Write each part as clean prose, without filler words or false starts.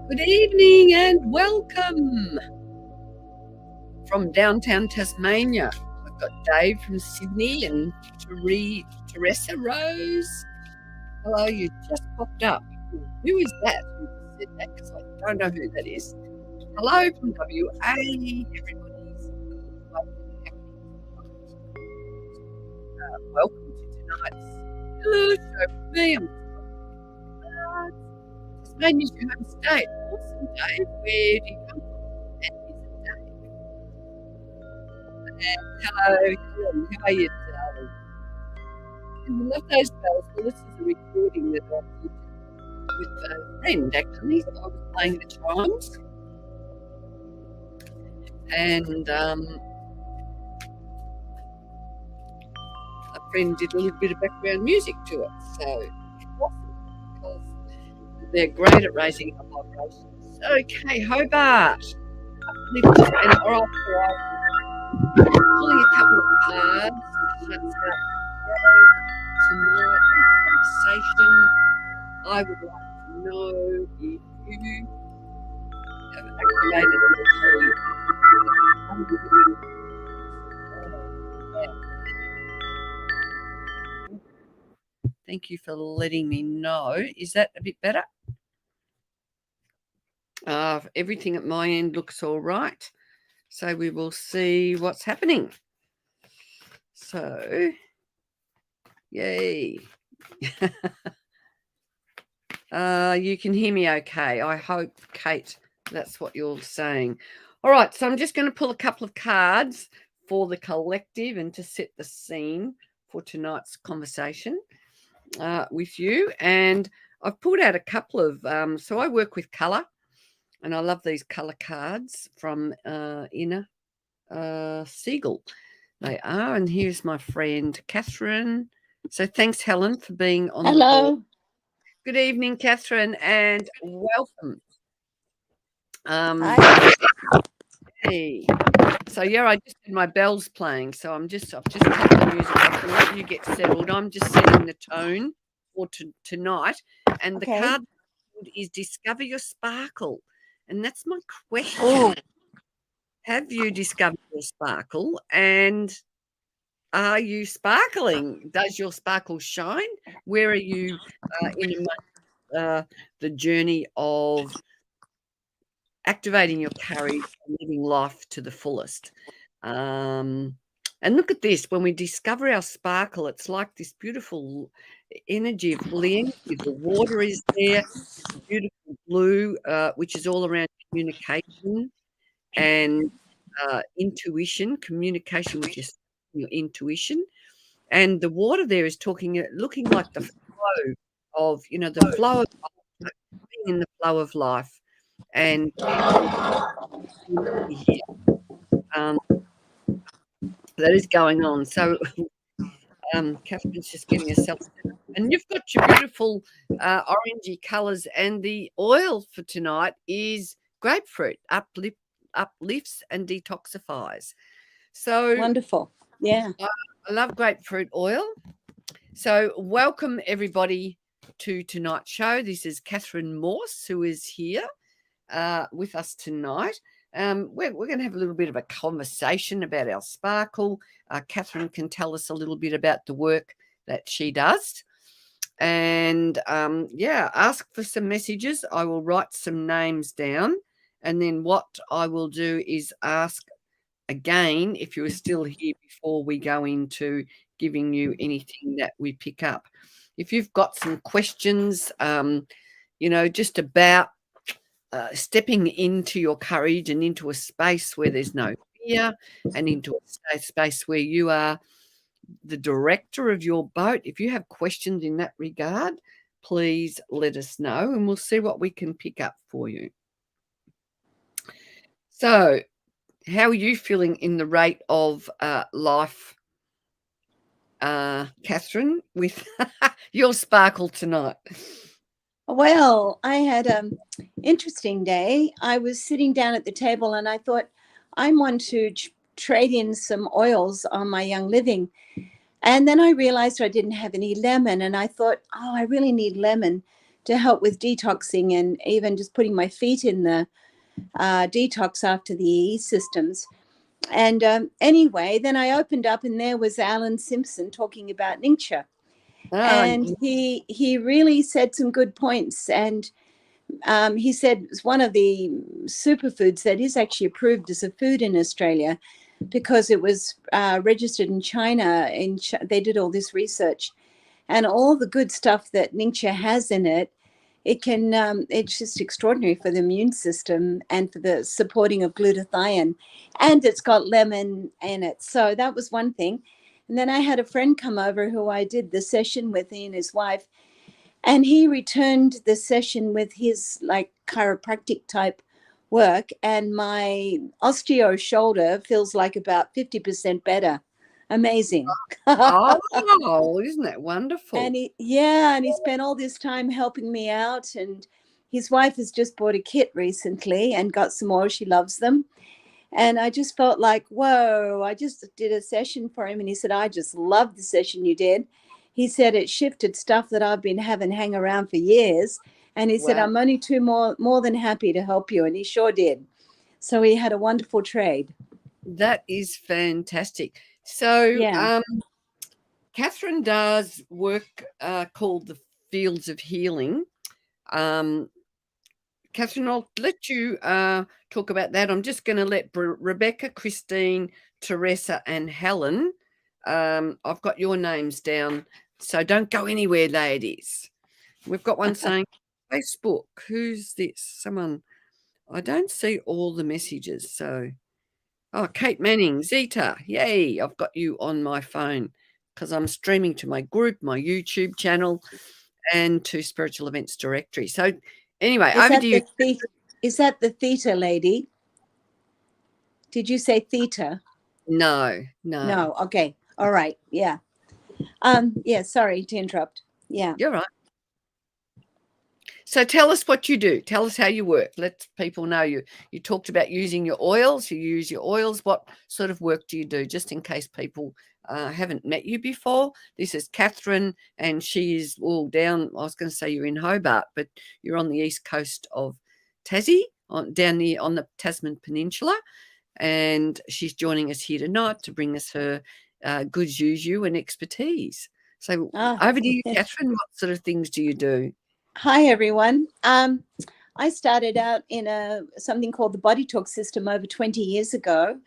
Good evening and welcome from downtown Tasmania. I've got Dave from Sydney and Teresa Rose. Hello, you just popped up. Who is that? Who just said that? Because I don't know who that is. Hello from WA. Everybody's welcome to tonight's show with me. Tasmania's your home state. Awesome, Dave. Where do you come from? And is it Dave? And hello, Helen. How are you, darling? And we love those bells. Well, this is a recording that I did with a friend, actually. So I was playing the chimes. And a friend did a little bit of background music to it. So awesome, because they're great at raising our vibrations. Okay, Hobart. Uplift and all right, pulling a couple of cards. That's tonight in the conversation. I would like to know if you have activated Thank you for letting me know. Is that a bit better? Everything at my end looks all right. So we will see what's happening. So, yay. You can hear me okay. I hope, Kate, that's what you're saying. All right, so I'm just going to pull a couple of cards for the collective and to set the scene for tonight's conversation with you. And I've pulled out a couple of, so I work with colour, and I love these colour cards from Inner Siegel. They are, and here's my friend Catherine. So thanks, Helen, for being on the board. Good evening, Catherine, and welcome. Hi. Hey. So yeah, I just had my bells playing. So I've just taken the music off and let you get settled. I'm just setting the tone for tonight. And the card is Discover Your Sparkle. And that's my question. Ooh. Have you discovered your sparkle? And are you sparkling? Does your sparkle shine? Where are you in the journey of activating your courage and living life to the fullest? And look at this. When we discover our sparkle, it's like this beautiful energy of the energy. The water is there, beautiful blue, which is all around communication and intuition, communication with your intuition. And the water there is looking like the flow of, the flow of life, being in the flow of life. And that is going on. So Catherine's just getting herself set up. And you've got your beautiful orangey colours, and the oil for tonight is grapefruit, uplifts and detoxifies. So wonderful. Yeah. I love grapefruit oil. So welcome everybody to tonight's show. This is Catherine Morse, who is here with us tonight. We're going to have a little bit of a conversation about our sparkle. Catherine can tell us a little bit about the work that she does. And ask for some messages. I will write some names down. And then what I will do is ask again, if you're still here before we go into giving you anything that we pick up. if you've got some questions, just about stepping into your courage and into a space where there's no fear, and into a space where you are the director of your boat. If you have questions in that regard, please let us know and we'll see what we can pick up for you. So, how are you feeling in the rate of life, Catherine, with your sparkle tonight? Well, I had an interesting day. I was sitting down at the table and I thought, I want to trade in some oils on my Young Living. And then I realized I didn't have any lemon. And I thought, oh, I really need lemon to help with detoxing and even just putting my feet in the detox after the EE systems. And anyway, then I opened up and there was Alan Simpson talking about Ningxia. And he really said some good points. And he said it's one of the superfoods that is actually approved as a food in Australia because it was registered in China. They did all this research, and all the good stuff that Ningxia has in it. It's just extraordinary for the immune system and for the supporting of glutathione, and it's got lemon in it. So that was one thing. And then I had a friend come over who I did the session with, he and his wife, and he returned the session with his like chiropractic type work, and my osteo shoulder feels like about 50% better. Amazing. Oh, isn't that wonderful? And he spent all this time helping me out. And his wife has just bought a kit recently and got some more. She loves them. And I just felt like, whoa, I just did a session for him. And he said, I just love the session you did. He said it shifted stuff that I've been having hang around for years. And he said, I'm only more than happy to help you. And he sure did. So we had a wonderful trade. That is fantastic. So, yeah. Catherine does work called the Fields of Healing. Catherine, I'll let you talk about that. I'm just going to let Rebecca, Christine, Teresa, and Helen. I've got your names down, so don't go anywhere, ladies. We've got one saying, Facebook, who's this? Someone, I don't see all the messages. So, Kate Manning, Zeta, yay, I've got you on my phone because I'm streaming to my group, my YouTube channel, and to Spiritual Events Directory. So, anyway, over to you. Is that the theta lady? Did you say theta? No. No. Okay. All right. Yeah. Yeah. Sorry to interrupt. Yeah. You're right. So tell us what you do. Tell us how you work. Let people know you. You talked about using your oils. You use your oils. What sort of work do you do? Just in case people haven't met you before. This is Catherine, and she is all down. I was going to say you're in Hobart, but you're on the east coast of Tassie, down there on the Tasman Peninsula, and she's joining us here tonight to bring us her good juju and expertise. So over to you, Catherine. What sort of things do you do? Hi, everyone. I started out in something called the Body Talk system over 20 years ago,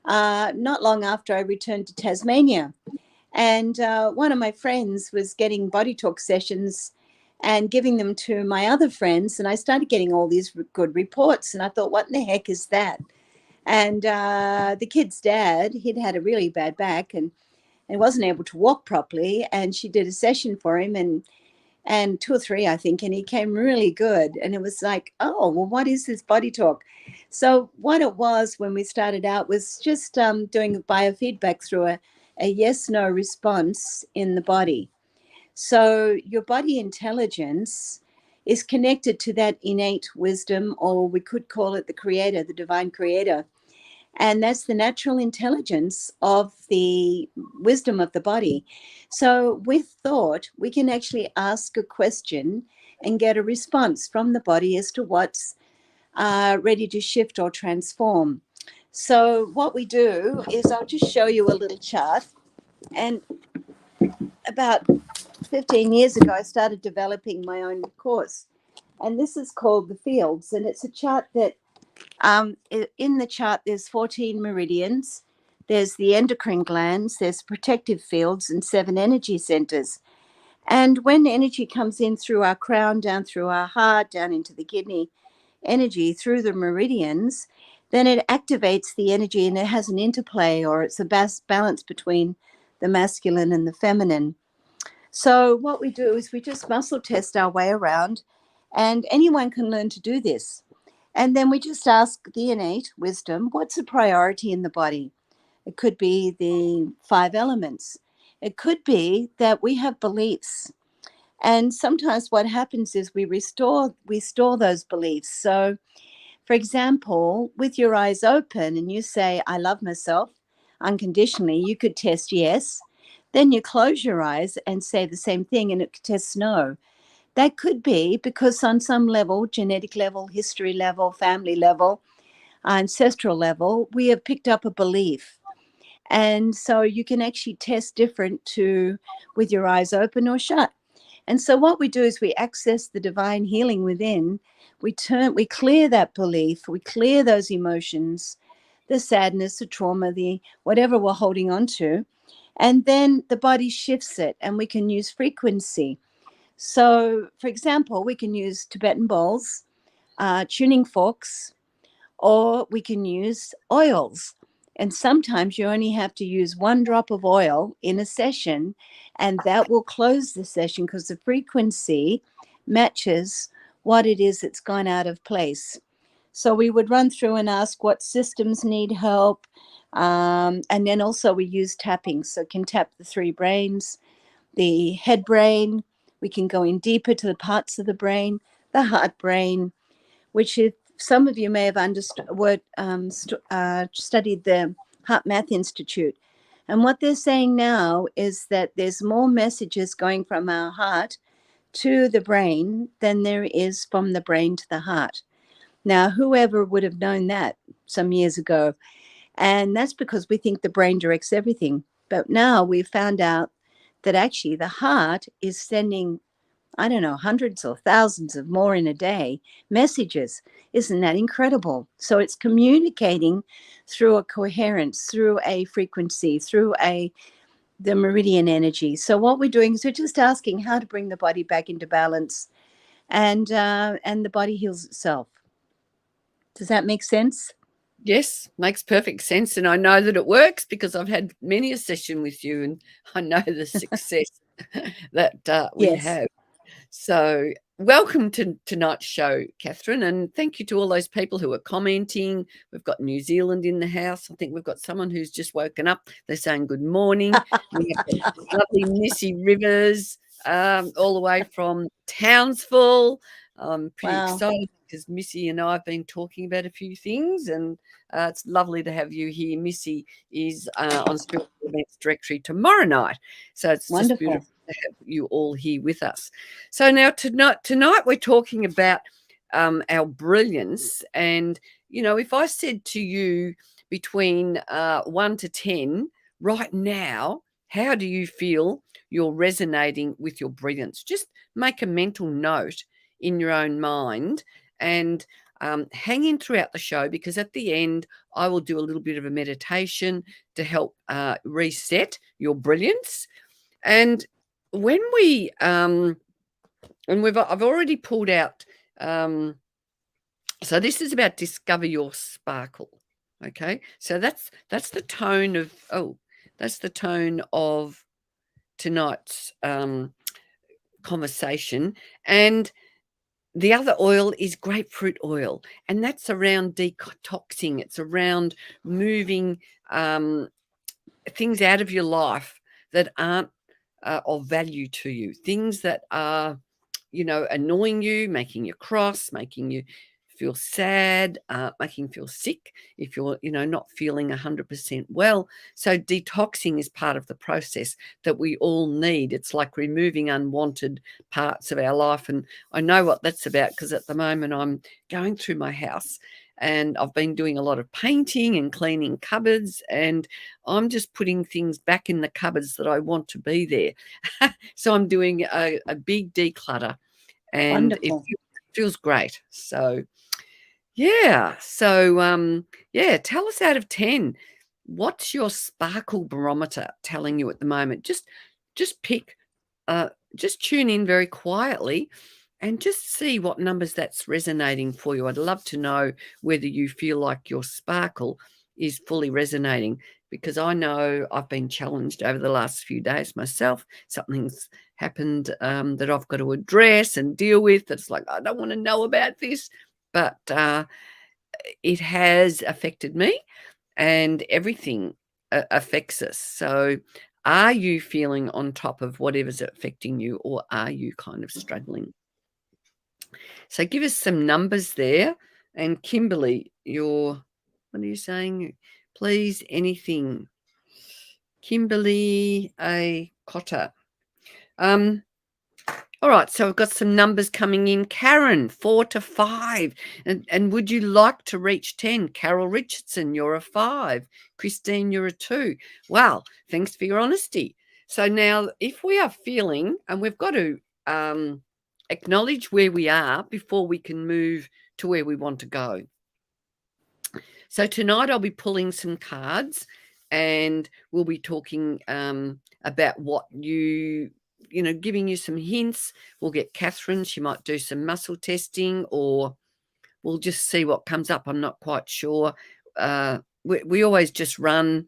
not long after I returned to Tasmania. And one of my friends was getting Body Talk sessions and giving them to my other friends. And I started getting all these good reports. And I thought, what in the heck is that? And the kid's dad, he'd had a really bad back and wasn't able to walk properly. And she did a session for him and 2 or 3, I think, and he came really good. And it was like, oh, well, what is this Body Talk? So what it was when we started out was just doing biofeedback through a yes-no response in the body. So your body intelligence is connected to that innate wisdom, or we could call it the creator, the divine creator. And that's the natural intelligence of the wisdom of the body. So with thought, we can actually ask a question and get a response from the body as to what's ready to shift or transform. So what we do is I'll just show you a little chart. And about 15 years ago, I started developing my own course. And this is called The Fields. And it's a chart that in the chart, there's 14 meridians. There's the endocrine glands, there's protective fields, and 7 energy centers. And when energy comes in through our crown, down through our heart, down into the kidney, energy through the meridians, then it activates the energy, and it has an interplay, or it's a balance between the masculine and the feminine. So what we do is we just muscle test our way around, and anyone can learn to do this. And then we just ask the innate wisdom, what's a priority in the body? It could be the 5 elements. It could be that we have beliefs. And sometimes what happens is we store those beliefs. So, for example, with your eyes open and you say, I love myself unconditionally, you could test yes. Then you close your eyes and say the same thing, and it could test no. That could be because on some level, genetic level, history level, family level, ancestral level, we have picked up a belief. And so you can actually test different to with your eyes open or shut. And so what we do is we access the divine healing within. We clear that belief, we clear those emotions, the sadness, the trauma, the whatever we're holding on to. And then the body shifts it, and we can use frequency. So, for example, we can use Tibetan bowls, tuning forks, or we can use oils. And sometimes you only have to use 1 drop of oil in a session, and that will close the session because the frequency matches what it is that's gone out of place. So we would run through and ask what systems need help. And then also we use tapping. So can tap the 3 brains, the head brain. We can go in deeper to the parts of the brain, the heart brain, which if some of you may have studied the Heart Math Institute. And what they're saying now is that there's more messages going from our heart to the brain than there is from the brain to the heart. Now, whoever would have known that some years ago? And that's because we think the brain directs everything. But now we've found out that actually the heart is sending, I don't know, hundreds or thousands of more in a day messages. Isn't that incredible? So it's communicating through a coherence, through a frequency, through the meridian energy. So what we're doing is we're just asking how to bring the body back into balance, and the body heals itself. Does that make sense? Yes, makes perfect sense. And I know that it works because I've had many a session with you, and I know the success that we Yes. have. So, welcome to tonight's show, Catherine, and thank you to all those people who are commenting. We've got New Zealand in the house. I think we've got someone who's just woken up. They're saying good morning. We have got lovely Missy Rivers, all the way from Townsville. I'm pretty Wow. excited because Missy and I have been talking about a few things, and it's lovely to have you here. Missy is on Spiritual Events Directory tomorrow night, so it's just Wonderful. beautiful to have you all here with us. So now tonight we're talking about our brilliance, and if I said to you between 1 to 10 right now, how do you feel you're resonating with your brilliance? Just make a mental note in your own mind, and hang in throughout the show, because at the end I will do a little bit of a meditation to help reset your brilliance. And when we I've already pulled out, so this is about discover your sparkle. Okay, so that's the tone of tonight's conversation. And the other oil is grapefruit oil, and that's around detoxing. It's around moving things out of your life that aren't of value to you, things that are, annoying you, making you cross, making you feel sad, making you feel sick if you're, not feeling 100% well. So detoxing is part of the process that we all need. It's like removing unwanted parts of our life. And I know what that's about, because at the moment I'm going through my house and I've been doing a lot of painting and cleaning cupboards, and I'm just putting things back in the cupboards that I want to be there. So I'm doing a big declutter, and it Wonderful. feels great. So yeah. So yeah, tell us out of 10, what's your sparkle barometer telling you at the moment? Just pick just tune in very quietly and just see what numbers that's resonating for you. I'd love to know whether you feel like your sparkle is fully resonating, because I know I've been challenged over the last few days myself. Something's happened that I've got to address and deal with. That's like, I don't want to know about this, but it has affected me, and everything affects us. So are you feeling on top of whatever's affecting you, or are you kind of struggling? So give us some numbers there. And Kimberly, what are you saying? Please, anything. Kimberly A. Cotter. All right, so I've got some numbers coming in. Karen, 4 to 5. And would you like to reach 10? Carol Richardson, you're a 5. Christine, you're a 2. Wow, thanks for your honesty. So now if we are feeling, and we've got to acknowledge where we are before we can move to where we want to go. So tonight I'll be pulling some cards, and we'll be talking about what giving you some hints. We'll get Catherine. She might do some muscle testing, or we'll just see what comes up. I'm not quite sure. We always just run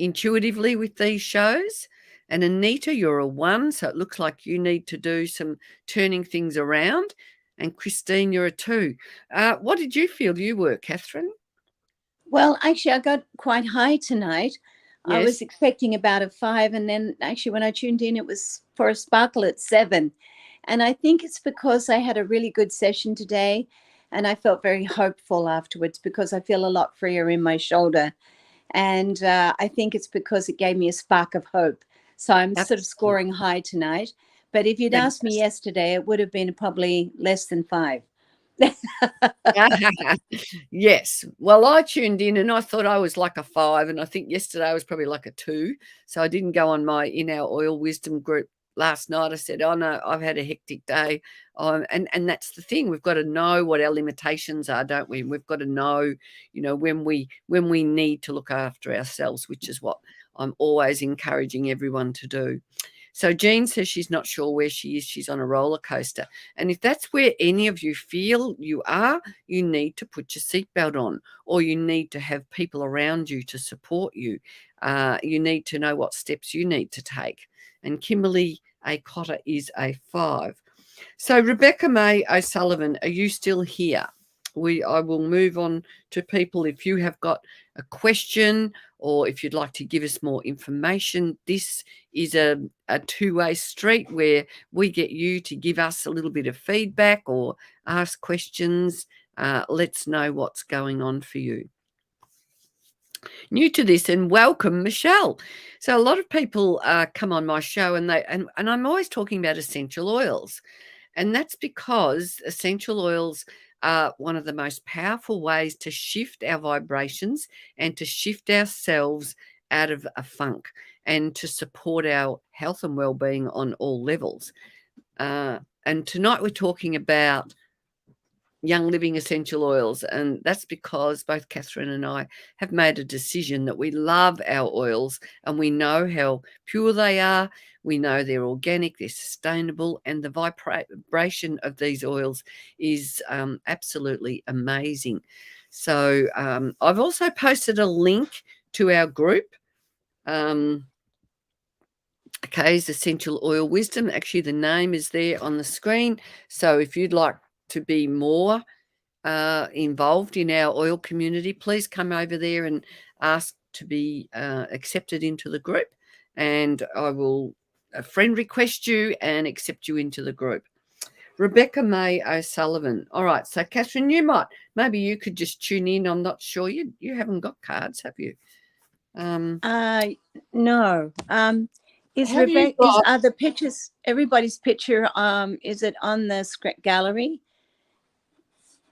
intuitively with these shows. And Anita, you're a 1, so it looks like you need to do some turning things around. And Christine, you're a 2. What did you feel you were, Catherine? Well, actually, I got quite high tonight. I was Yes. expecting about a 5, and then actually when I tuned in, it was for a sparkle at 7. And I think it's because I had a really good session today, and I felt very hopeful afterwards because I feel a lot freer in my shoulder. And I think it's because it gave me a spark of hope. So I'm sort of scoring high tonight. But if you'd asked me yesterday, it would have been probably less than 5. Yes. Well, I tuned in and I thought I was like a 5, and I think yesterday I was probably like a 2. So I didn't go on my In Our Oil Wisdom group last night. I said, oh no, I've had a hectic day. And that's the thing. We've got to know what our limitations are, don't we? We've got to know, when we need to look after ourselves, which is what I'm always encouraging everyone to do. So Jean says she's not sure where she is. She's on a roller coaster. And if that's where any of you feel you are, you need to put your seatbelt on, or you need to have people around you to support you. You need to know what steps you need to take. And Kimberly A. Cotter is a 5. So Rebecca May O'Sullivan, are you still here? I will move on to people. If you have got a question, or if you'd like to give us more information, this is a two-way street where we get you to give us a little bit of feedback or ask questions. Let's know what's going on for you. New to this, and welcome, Michelle. So a lot of people come on my show, and I'm always talking about essential oils. And that's because essential oils are one of the most powerful ways to shift our vibrations and to shift ourselves out of a funk, and to support our health and well-being on all levels. And tonight we're talking about Young Living essential oils, and that's because both Catherine and I have made a decision that we love our oils, and we know how pure they are. We know they're organic, they're sustainable, and the vibration of these oils is absolutely amazing. So I've also posted a link to our group, Kay's Essential Oil Wisdom. Actually, the name is there on the screen. So if you'd like to be more involved in our oil community, please come over there and ask to be accepted into the group, and I will friend request you and accept you into the group. Rebecca May O'Sullivan. All right, so Catherine, maybe you could just tune in. I'm not sure you haven't got cards, have you? No. Are the pictures, everybody's picture, is it on the gallery?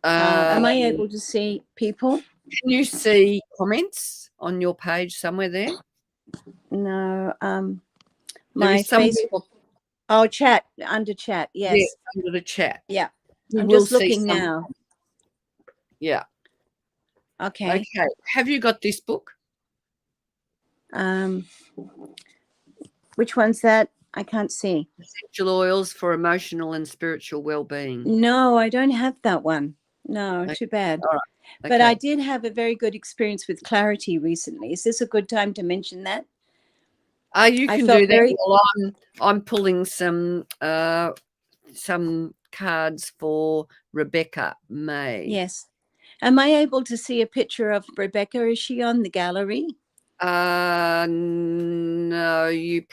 Am I able to see people? Can you see comments on your page somewhere there? No. My Facebook. Oh, chat, under chat. Yes. Yeah, under the chat. Yeah. I'm just looking now. Yeah. Okay. Okay. Have you got this book? Which one's that? I can't see. Essential oils for emotional and spiritual well-being. No, I don't have that one. No, Okay. too bad. All right. But I Okay. did have a very good experience with clarity recently. Is this a good time to mention that? You I can felt do that very while I'm pulling some cards for Rebecca May. yes. Am I able to see a picture of Rebecca? Is she on the gallery? No, you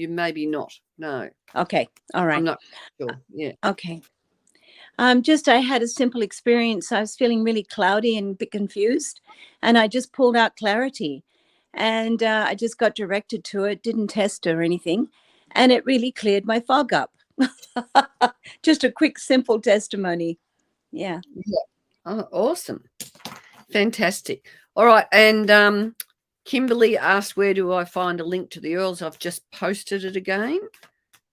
maybe not. No, Okay. All I'm right. not sure. Yeah. Okay. Just I had a simple experience. I was feeling really cloudy and a bit confused, and I just pulled out clarity, and I just got directed to it. Didn't test or anything, and it really cleared my fog up. Just a quick, simple testimony. Yeah. Yeah. Oh, awesome. Fantastic. All right. And Kimberly asked, where do I find a link to the oils? I've just posted it again.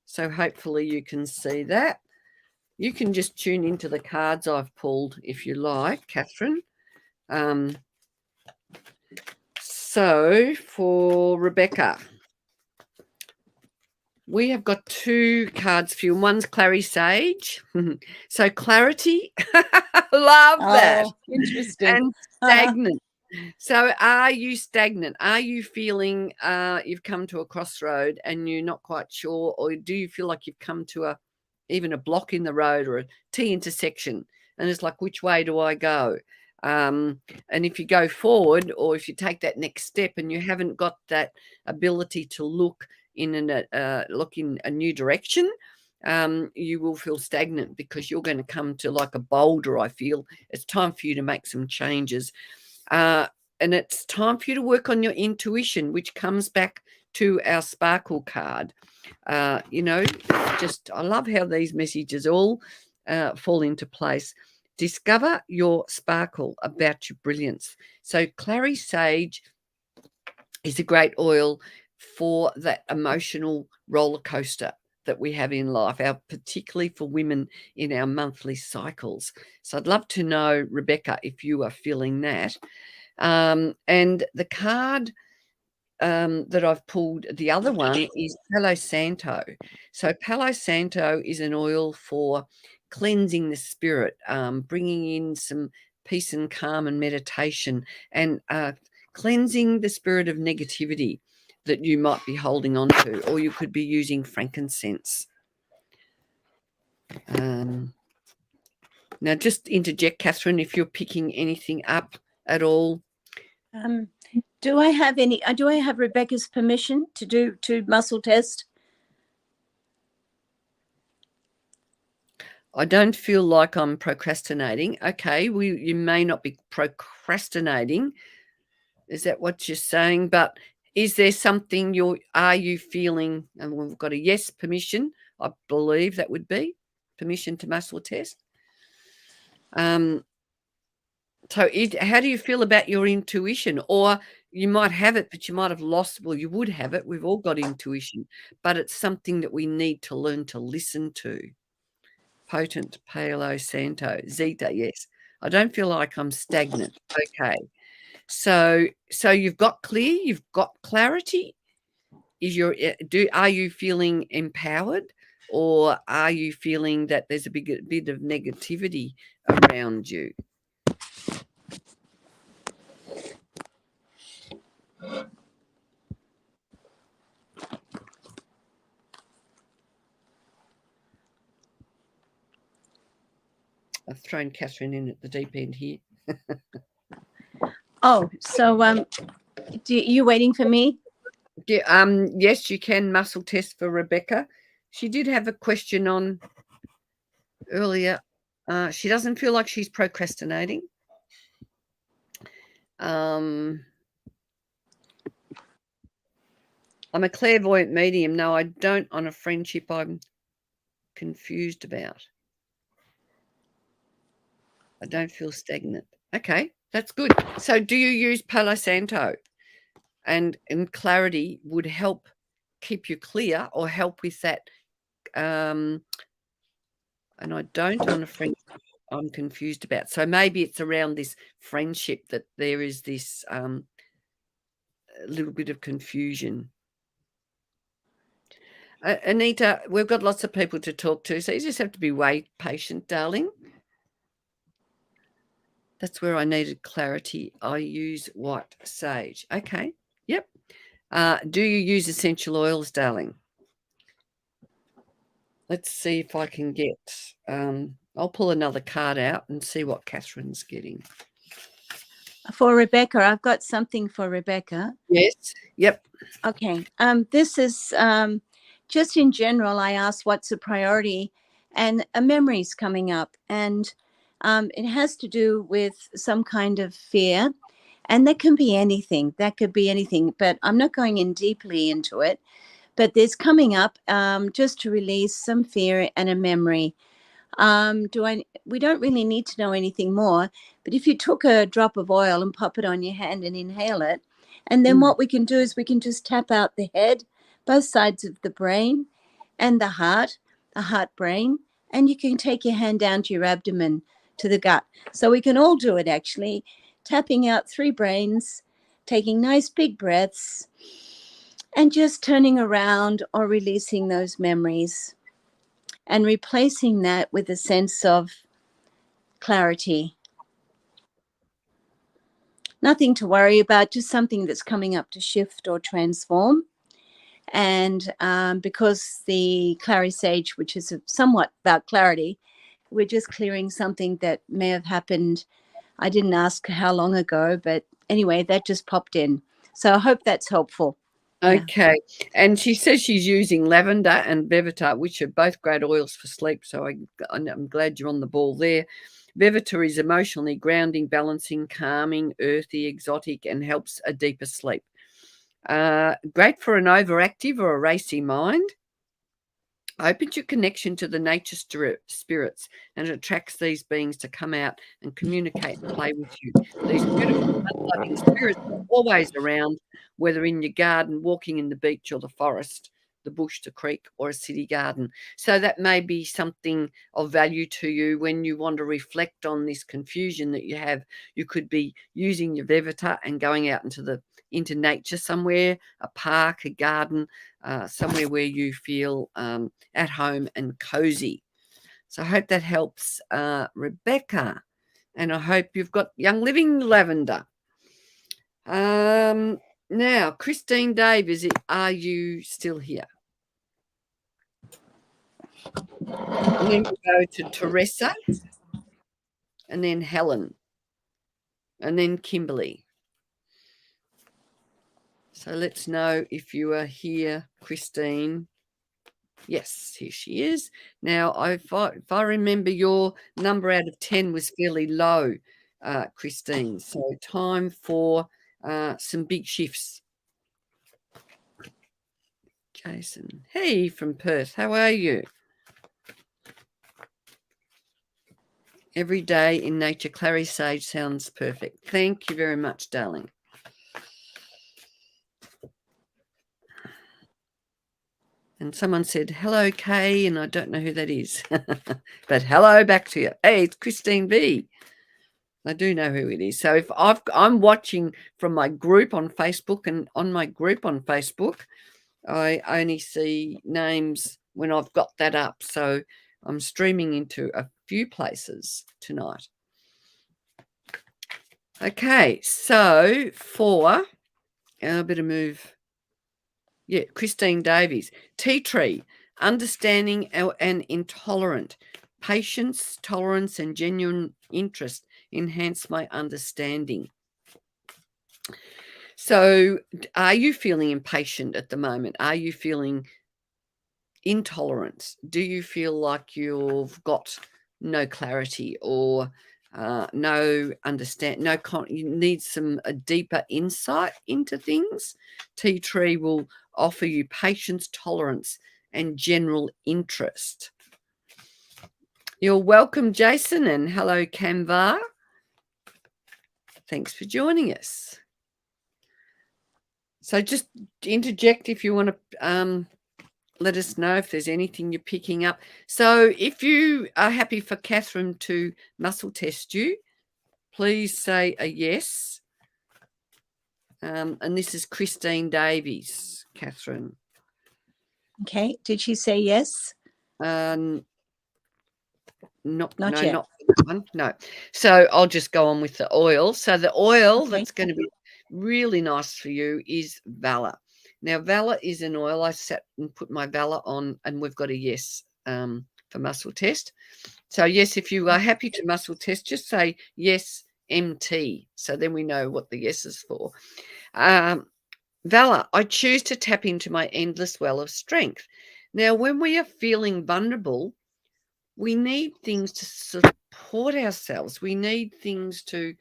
So hopefully you can see that. You can just tune into the cards I've pulled if you like, Catherine. So for Rebecca, we have got 2 cards for you. One's Clary Sage. So clarity, love that. Oh, interesting. And stagnant. So are you stagnant? Are you feeling you've come to a crossroad and you're not quite sure, or do you feel like you've come to even a block in the road or a T intersection, and it's like, which way do I go? And if you go forward, or if you take that next step and you haven't got that ability to look in a new direction, you will feel stagnant because you're going to come to like a boulder. I feel it's time for you to make some changes. And it's time for you to work on your intuition, which comes back to our sparkle card. I love how these messages all fall into place. Discover your sparkle about your brilliance. So Clary Sage is a great oil for that emotional roller coaster that we have in life, particularly for women in our monthly cycles. So I'd love to know, Rebecca, if you are feeling that. And the card that I've pulled, the other one is Palo Santo. So Palo Santo is an oil for cleansing the spirit, bringing in some peace and calm and meditation, and cleansing the spirit of negativity that you might be holding on to, or you could be using frankincense. Now, just interject, Catherine, if you're picking anything up at all. Do I have Rebecca's permission to muscle test? I don't feel like I'm procrastinating. Okay, you may not be procrastinating. Is that what you're saying? But is there something are you feeling? And we've got a yes permission. I believe that would be permission to muscle test. So how do you feel about your intuition? Or you might have it, but you might have lost. Well, you would have it. We've all got intuition, but it's something that we need to learn to listen to. Potent Palo Santo. Zeta, yes. I don't feel like I'm stagnant. Okay. So you've got clarity. Are you feeling empowered, or are you feeling that there's a bit of negativity around you? I've thrown Catherine in at the deep end here. Oh, so you waiting for me? Yeah, yes, you can muscle test for Rebecca. She did have a question on earlier. She doesn't feel like she's procrastinating. I'm a clairvoyant medium. No, I don't on a friendship I'm confused about. I don't feel stagnant. Okay, that's good. So do you use Palo Santo? And clarity would help keep you clear or help with that. And I don't on a friendship I'm confused about. So maybe it's around this friendship that there is this a little bit of confusion. Anita, we've got lots of people to talk to, so you just have to be way patient, darling. That's where I needed clarity. I use white sage. Okay. Yep. Do you use essential oils, darling? Let's see if I can get. I'll pull another card out and see what Catherine's getting. For Rebecca, I've got something for Rebecca. Yes. Yep. Okay. This is just in general. I asked what's a priority, and a memory's coming up, and it has to do with some kind of fear, and that can be anything. That could be anything, but I'm not going in deeply into it. But there's coming up just to release some fear and a memory. We don't really need to know anything more, but if you took a drop of oil and pop it on your hand and inhale it, and then what we can do is we can just tap out the head, both sides of the brain and the heart brain, and you can take your hand down to your abdomen, to the gut. So we can all do it actually, tapping out 3 brains, taking nice big breaths, and just turning around or releasing those memories and replacing that with a sense of clarity. Nothing to worry about, just something that's coming up to shift or transform. And because the Clary Sage, which is somewhat about clarity, we're just clearing something that may have happened. I didn't ask how long ago, but anyway, that just popped in. So I hope that's helpful. Okay. Yeah. And she says she's using lavender and Vevita, which are both great oils for sleep. So I'm glad you're on the ball there. Vevita is emotionally grounding, balancing, calming, earthy, exotic, and helps a deeper sleep. Great for an overactive or a racy mind. Opens your connection to the nature spirits and attracts these beings to come out and communicate and play with you. These beautiful, loving spirits are always around, whether in your garden, walking in the beach or the forest, the bush, the creek, or a city garden. So that may be something of value to you when you want to reflect on this confusion that you have. You could be using your Vevita and going out into nature somewhere, a park, a garden, somewhere where you feel at home and cozy. So I hope that helps, Rebecca. And I hope you've got Young Living Lavender. Now, Christine Davies, are you still here? And then we go to Teresa, and then Helen, and then Kimberly. So let's know if you are here, Christine. Yes, here she is. Now, if I remember, your number out of 10 was fairly low, Christine. So time for some big shifts. Jason. Hey, from Perth. How are you? Every day in nature, Clary Sage sounds perfect. Thank you very much, darling. And someone said, hello, Kay, and I don't know who that is. But hello back to you. Hey, it's Christine B. I do know who it is. So if I'm watching from my group on Facebook, and on my group on Facebook, I only see names when I've got that up. So I'm streaming into a few places tonight. Okay, so for a bit of move. Yeah, Christine Davies. Tea tree, understanding and intolerant. Patience, tolerance, and genuine interest enhance my understanding. So are you feeling impatient at the moment? Are you feeling intolerant? Do you feel like you've got no clarity or no understand? You need a deeper insight into things. Tea tree will offer you patience, tolerance, and general interest. You're welcome, Jason, and hello, Canva. Thanks for joining us. So just interject if you want to let us know if there's anything you're picking up. So if you are happy for Catherine to muscle test you, please say a yes. And this is Christine Davies, Catherine. Okay. Did she say yes? Not Not yet. not that one. No. So I'll just go on with the oil. So the oil Okay. that's going to be really nice for you is Valor. Now, Valor is an oil. I sat and put my Valor on, and we've got a yes for muscle test. So yes, if you are happy to muscle test, just say yes, MT. So then we know what the yes is for. Valor, I choose to tap into my endless well of strength. Now, when we are feeling vulnerable, we need things to support ourselves. We need things to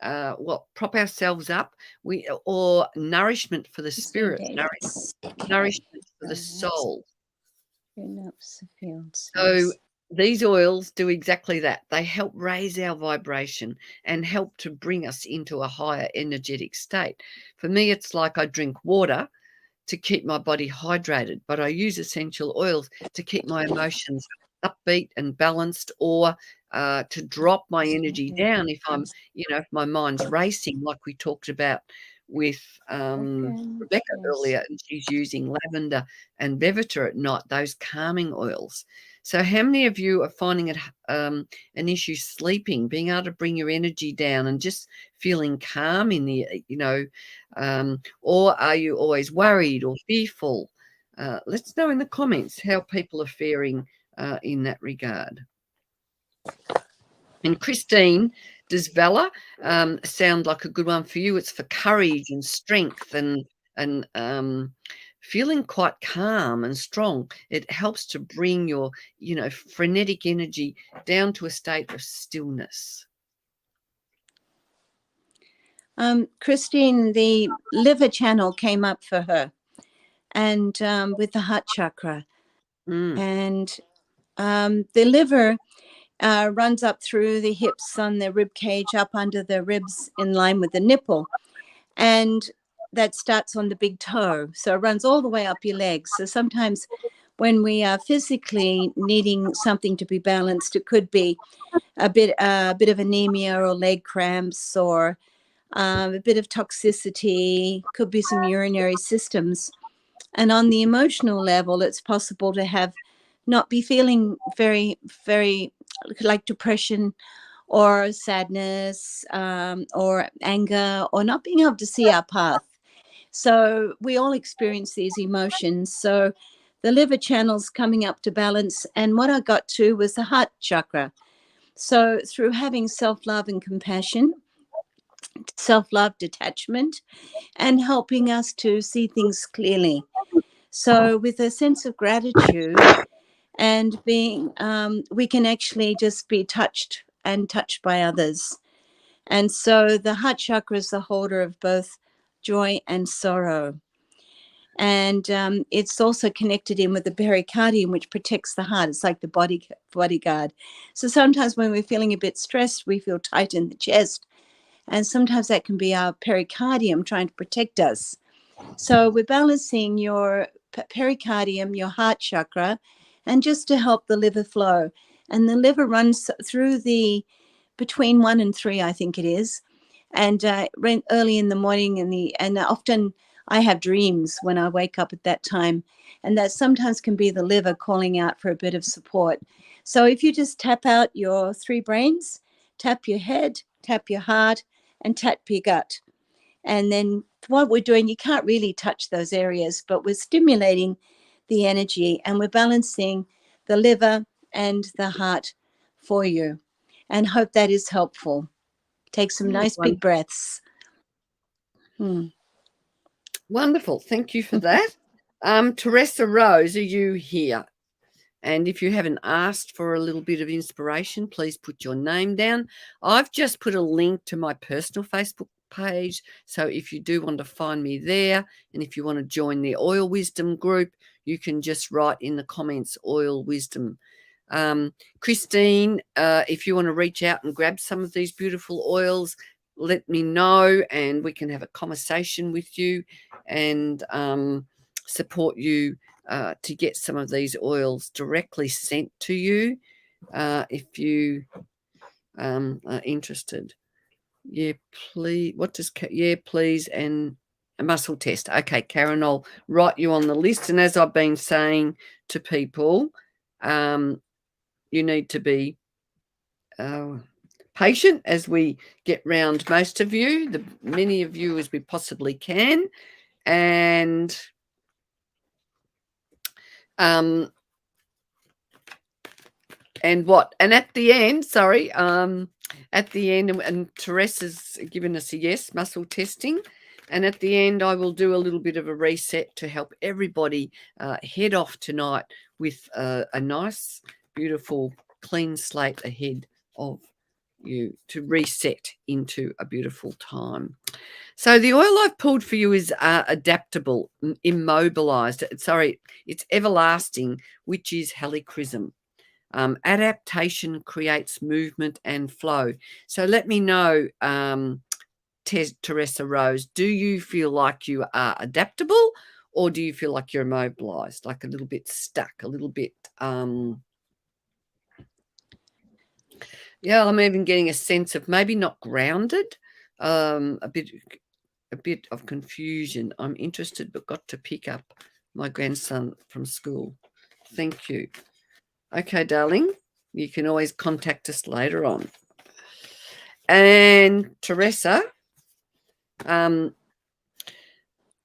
prop ourselves up. Or nourishment for the spirit, days. nourishment for the Okay. soul. Fields. So Yes. these oils do exactly that. They help raise our vibration and help to bring us into a higher energetic state. For me, it's like I drink water to keep my body hydrated, but I use essential oils to keep my emotions upbeat and balanced, or to drop my energy down if I'm, if my mind's racing, like we talked about with Rebecca earlier, and she's using lavender and Vevita at night, those calming oils. So how many of you are finding it an issue sleeping, being able to bring your energy down and just feeling calm in the, or are you always worried or fearful? Let's know in the comments how people are faring in that regard. And Christine, does Valor sound like a good one for you? It's for courage and strength and feeling quite calm and strong. It helps to bring your, frenetic energy down to a state of stillness. Christine, the liver channel came up for her, and with the heart chakra, and the liver runs up through the hips on the rib cage, up under the ribs in line with the nipple, and that starts on the big toe, so it runs all the way up your legs. So sometimes when we are physically needing something to be balanced, it could be a bit of anemia or leg cramps, or a bit of toxicity, could be some urinary systems. And on the emotional level, it's possible to have not be feeling very, very like depression or sadness, or anger, or not being able to see our path. So we all experience these emotions. So the liver channel's coming up to balance. And what I got to was the heart chakra. So through having self-love and compassion, self-love, detachment, and helping us to see things clearly. So with a sense of gratitude and being, we can actually just be touched by others. And so the heart chakra is the holder of both joy and sorrow. And it's also connected in with the pericardium, which protects the heart. It's like the bodyguard. So sometimes when we're feeling a bit stressed, we feel tight in the chest. And sometimes that can be our pericardium trying to protect us. So we're balancing your pericardium, your heart chakra, and just to help the liver flow. And the liver runs through between 1 and 3, I think it is. And early in the morning, and often I have dreams when I wake up at that time. And that sometimes can be the liver calling out for a bit of support. So if you just tap out your 3 brains, tap your head, tap your heart, and tap your gut. And then what we're doing, you can't really touch those areas, but we're stimulating the energy and we're balancing the liver and the heart for you. And hope that is helpful. Take some nice big breaths. Wonderful. Thank you for that. Teresa Rose, are you here? And if you haven't asked for a little bit of inspiration, please put your name down. I've just put a link to my personal Facebook page. So if you do want to find me there, and if you want to join the Oil Wisdom group, you can just write in the comments Oil Wisdom. Christine, if you want to reach out and grab some of these beautiful oils, let me know and we can have a conversation with you and support you to get some of these oils directly sent to you if you are interested. Yeah, please. What does yeah, please, and A muscle test. Okay, Karen, I'll write you on the list. And as I've been saying to people, you need to be patient as we get round most of you, the many of you as we possibly can. And and at the end, sorry, at the end, and Teresa's given us a yes, muscle testing. And at the end, I will do a little bit of a reset to help everybody head off tonight with a nice, beautiful, clean slate ahead of you to reset into a beautiful time. So the oil I've pulled for you is adaptable, immobilized. Sorry, it's everlasting, which is helichrysum. Adaptation creates movement and flow. So let me know, Teresa Rose, do you feel like you are adaptable, or do you feel like you're immobilized, like a little bit stuck, a little bit yeah, I'm even getting a sense of maybe not grounded, a bit of confusion. I'm interested, but got to pick up my grandson from school. Thank you. Okay, darling, you can always contact us later on. And Teresa,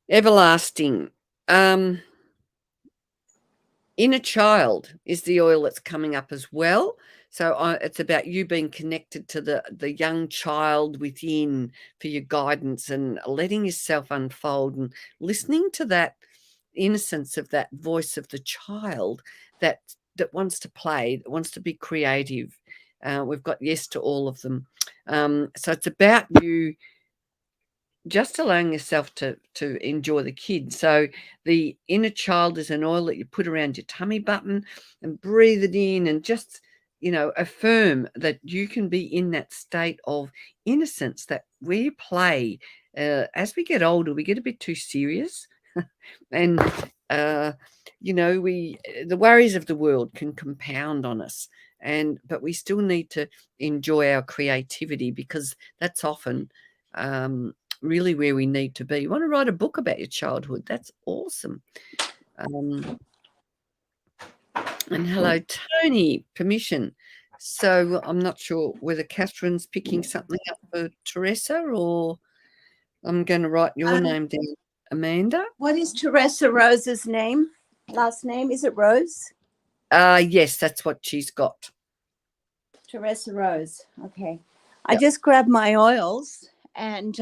everlasting. Inner child is the oil that's coming up as well. So it's about you being connected to the young child within for your guidance and letting yourself unfold and listening to that innocence of that voice of the child that wants to play, that wants to be creative. We've got yes to all of them. So it's about you just allowing yourself to enjoy the kid. So the inner child is an oil that you put around your tummy button and breathe it in and just, affirm that you can be in that state of innocence, that we play. As we get older, we get a bit too serious. And, the worries of the world can compound on us. But we still need to enjoy our creativity, because that's often really where we need to be. You want to write a book about your childhood? That's awesome. And hello, Tony, permission. So I'm not sure whether Catherine's picking something up for Teresa, or I'm going to write your name down, Amanda. What is Teresa Rose's name? Last name? Is it Rose? Yes, that's what she's got. Teresa Rose. Okay. Yep. I just grabbed my oils. And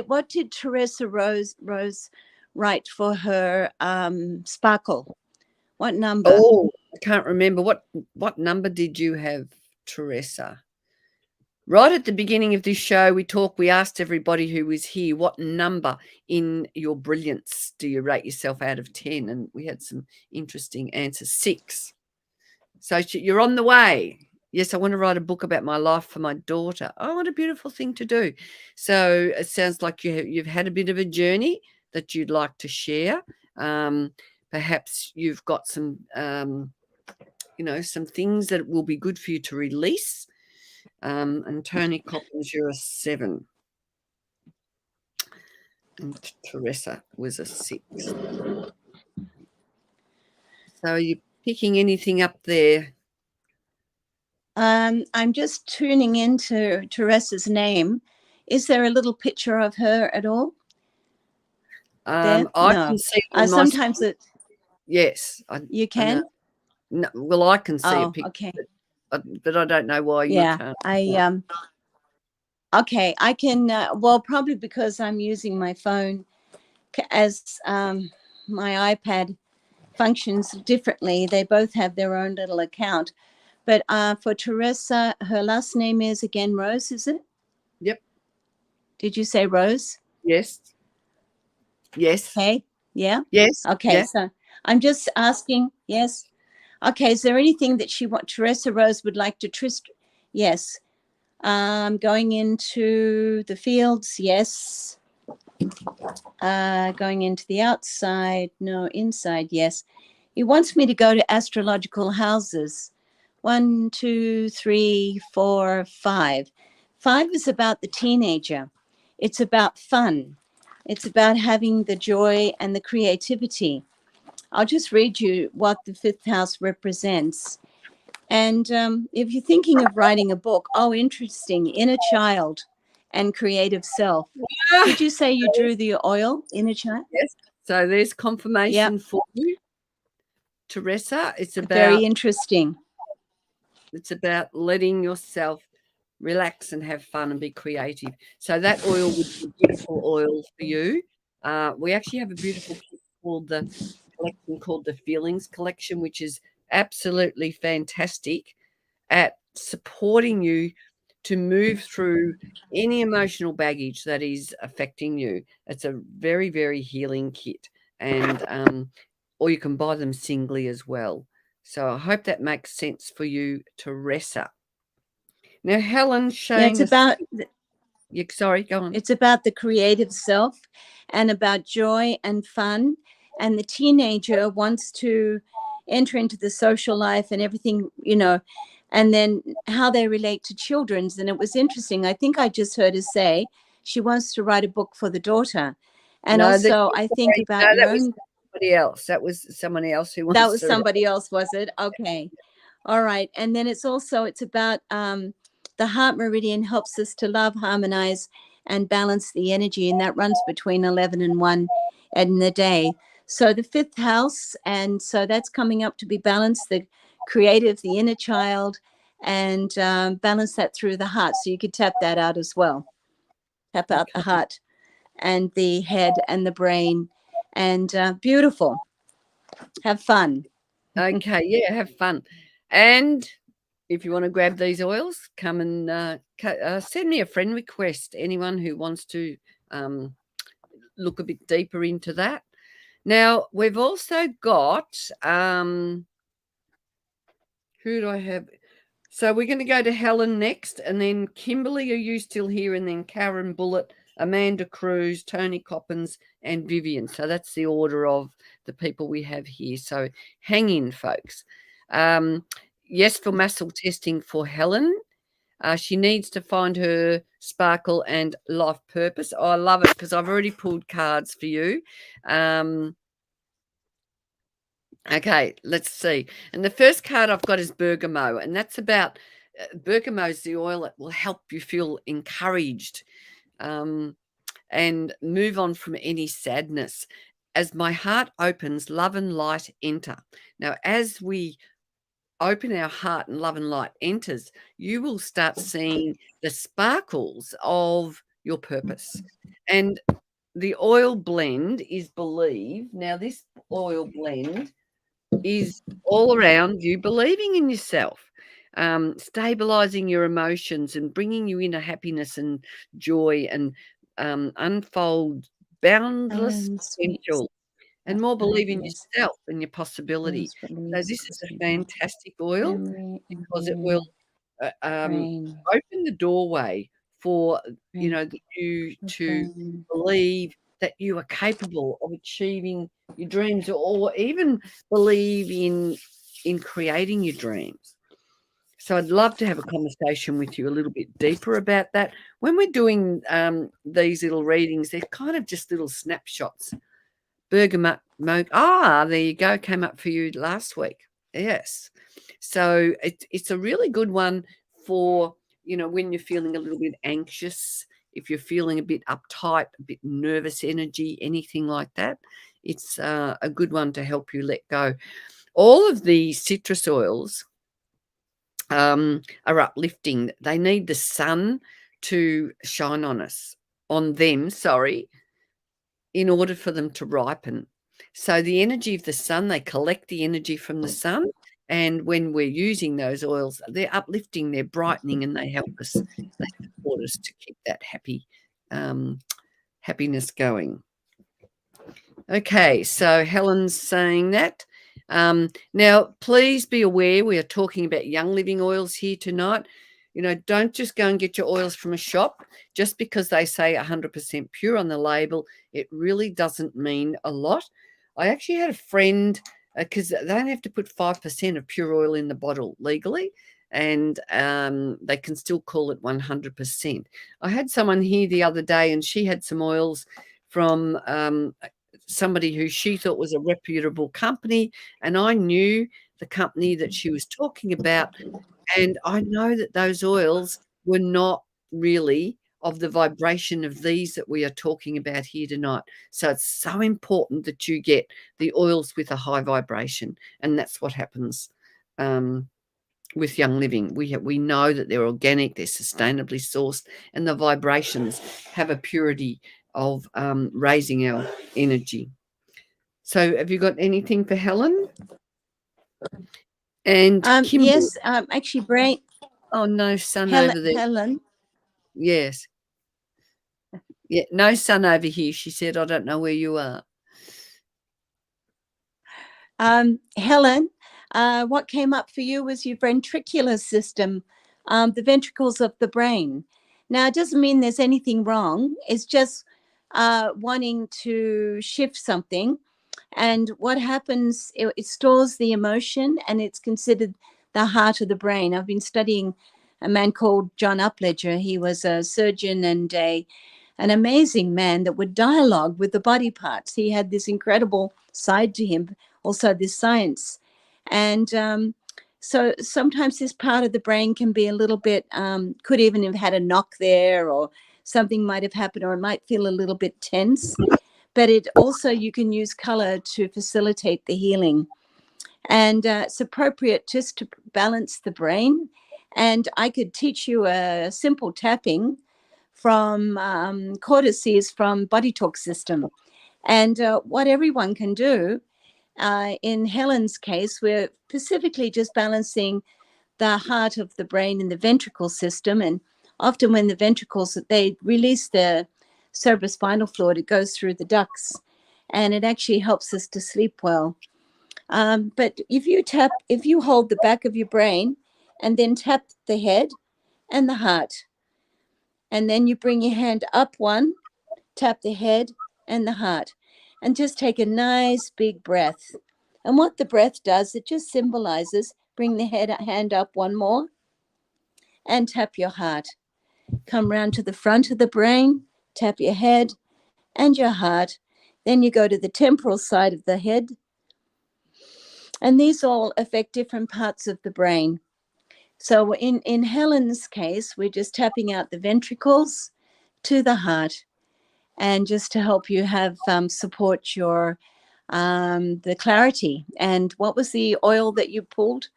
what did Teresa Rose write for her sparkle? What number? Oh, I can't remember. What number did you have, Teresa? Right at the beginning of this show, we asked everybody who was here, what number in your brilliance do you rate yourself out of 10? And we had some interesting answers. 6. So you're on the way. Yes, I want to write a book about my life for my daughter. Oh, what a beautiful thing to do. So it sounds like you've had a bit of a journey that you'd like to share. Perhaps you've got some, some things that will be good for you to release. And Tony Coppins, you're a 7. And Teresa was a 6. So are you picking anything up there? I'm just tuning into Teresa's name. Is there a little picture of her at all? I can see sometimes it. Yes, you can. No, well, I can see a picture. Okay. But I don't know why you can't. Okay, I can. Well, probably because I'm using my phone as my iPad functions differently. They both have their own little account. But for Teresa, her last name is again Rose, is it? Yep. Did you say Rose? Yes. Yes. Okay. Yeah. Yes. Okay. Yeah. So I'm just asking. Yes. Okay. Is there anything that Teresa Rose would like to Yes. Going into the fields. Yes. Going into the outside. No. Inside. Yes. He wants me to go to astrological houses. 1, 2, 3, 4, 5. 5 is about the teenager. It's about fun. It's about having the joy and the creativity. I'll just read you what the fifth house represents. And if you're thinking of writing a book, oh, interesting, inner child and creative self. Did you say you drew the oil, inner child? Yes. So there's Yep. confirmation for you, Teresa. Very interesting. It's about letting yourself relax and have fun and be creative. So that oil would be a beautiful oil for you. We actually have a beautiful kit called the collection called the Feelings Collection, which is absolutely fantastic at supporting you to move through any emotional baggage that is affecting you. It's a very, very healing kit, and or you can buy them singly as well. So I hope that makes sense for you, Teresa. Now, Helen's Yeah, showing us. Sorry, go on. it's about the creative self and about joy and fun. And the teenager wants to enter into the social life and everything, and then how they relate to children's. And it was interesting. I think I just heard her say she wants to write a book for the daughter. And No, also, I think about your that was own. somebody else. That was someone else who That wants was to. somebody else, was it? Okay. All right. And then it's about the heart meridian helps us to love, harmonize, and balance the energy. And that runs between 11 and 1 in the day. So the fifth house. And so that's coming up to be balanced, the creative, the inner child, and balance that through the heart. So you could tap that out as well. Tap out the heart and the head and the brain. And beautiful. Have fun. Okay, yeah, have fun. And if you want to grab these oils, come and send me a friend request. Anyone who wants to um, look a bit deeper into that. Now, we've also got who do I have? So we're going to go to Helen next, and then Kimberly, are you still here? And then Karen Bullitt, Amanda Cruz, Tony Coppins, and Vivian. So that's the order of the people we have here. So hang in, folks. Yes, for muscle testing for Helen. She needs to find her sparkle and life purpose. Oh, I love it because I've already pulled cards for you. Okay, let's see. And the first card I've got is bergamot, and that's about bergamot is the oil that will help you feel encouraged and move on from any sadness. As my heart opens, love and light enter. Now, as we open our heart and love and light enters, you will start seeing the sparkles of your purpose. And the oil blend is believe. Now, this oil blend is all around you believing in yourself, stabilizing your emotions and bringing you into happiness and joy and unfold boundless potential and more believe in yourself and your possibility. So this is a fantastic oil because it will open the doorway for you to believe that you are capable of achieving your dreams, or even believe in creating your dreams. So I'd love to have a conversation with you a little bit deeper about that. When we're doing these little readings, they're kind of just little snapshots. Bergamot, there you go, came up for you last week. Yes. So it's a really good one for, when you're feeling a little bit anxious, if you're feeling a bit uptight, a bit nervous energy, anything like that, it's a good one to help you let go. All of the citrus oils are uplifting. They need the sun to shine on them, in order for them to ripen. So the energy of the sun, they collect the energy from the sun. And when we're using those oils, they're uplifting, they're brightening, and they help us, they support us to keep that happiness going. Okay, so Helen's saying that. Now, please be aware we are talking about Young Living oils here tonight. Don't just go and get your oils from a shop. Just because they say 100% pure on the label, it really doesn't mean a lot. I actually had a friend, because they don't have to put 5% of pure oil in the bottle legally, and they can still call it 100%. I had someone here the other day, and she had some oils from somebody who she thought was a reputable company, and I knew the company that she was talking about, and I know that those oils were not really of the vibration of these that we are talking about here tonight. So it's so important that you get the oils with a high vibration, and that's what happens with Young Living. We know that they're organic, they're sustainably sourced, and the vibrations have a purity of raising our energy. So have you got anything for Helen? And Kimberly? Yes, actually, Brain. Oh, no sun over there. Helen. Yes. Yeah, no sun over here, she said. I don't know where you are. Helen, what came up for you was your ventricular system, the ventricles of the brain. Now, it doesn't mean there's anything wrong. It's just wanting to shift something. And what happens, it stores the emotion, and it's considered the heart of the brain. I've been studying a man called John Upledger. He was a surgeon and an amazing man that would dialogue with the body parts. He had this incredible side to him, also this science. And so sometimes this part of the brain can be a little bit, could even have had a knock there, or something might have happened, or it might feel a little bit tense. But it also, you can use color to facilitate the healing. And it's appropriate just to balance the brain. And I could teach you a simple tapping from cortices from Body Talk system. And what everyone can do, in Helen's case, we're specifically just balancing the heart of the brain in the ventricle system. And often when the ventricles, they release the cerebrospinal fluid, it goes through the ducts, and it actually helps us to sleep well. But if you hold the back of your brain and then tap the head and the heart, and then you bring your hand up one, tap the head and the heart, and just take a nice big breath. And what the breath does, it just symbolizes, bring the hand up one more and tap your heart. Come round to the front of the brain, tap your head and your heart. Then you go to the temporal side of the head. And these all affect different parts of the brain. So in Helen's case, we're just tapping out the ventricles to the heart, and just to help you have support your the clarity. And what was the oil that you pulled?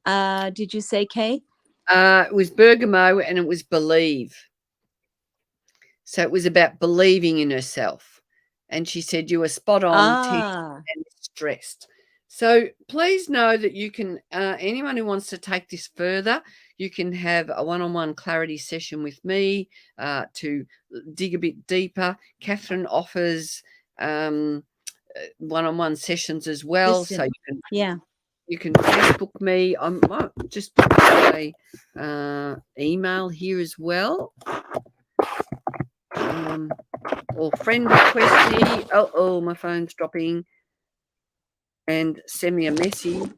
Did you say, Kay? It was bergamot, and it was believe. So it was about believing in herself. And she said you were spot on, and stressed. So please know that you can, anyone who wants to take this further, you can have a one-on-one clarity session with me to dig a bit deeper. Catherine offers one-on-one sessions as well. So you can Facebook me. I might just put a email here as well. Or friend request me. Oh, my phone's dropping. And send me a message,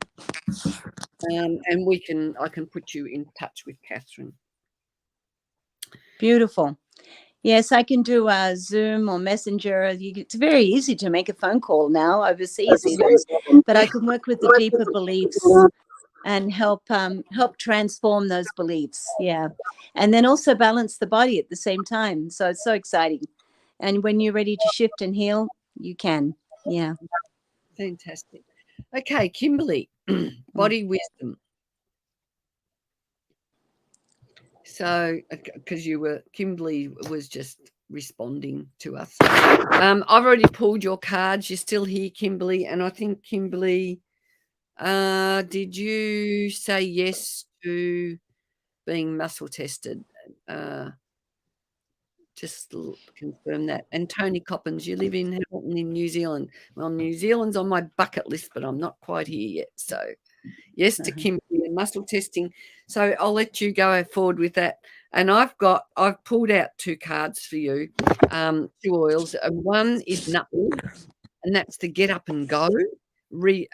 and I can put you in touch with Catherine. Beautiful. Yes, I can do a Zoom or Messenger. It's very easy to make a phone call now overseas, even. But I can work with the deeper beliefs and help transform those beliefs. Yeah, and then also balance the body at the same time. So it's so exciting. And when you're ready to shift and heal, you can. Yeah. Fantastic. Okay, Kimberly, body wisdom. So, because Kimberly was just responding to us. I've already pulled your cards. You're still here, Kimberly, and I think Kimberly, did you say yes to being muscle tested? Just confirm that. And Tony Coppins, you live in Hamilton in New Zealand. Well, New Zealand's on my bucket list, but I'm not quite here yet. So yes to Kimberly and muscle testing. So I'll let you go forward with that. And I've pulled out 2 cards for you, 2 oils. One is nutmeg, and that's to get up and go.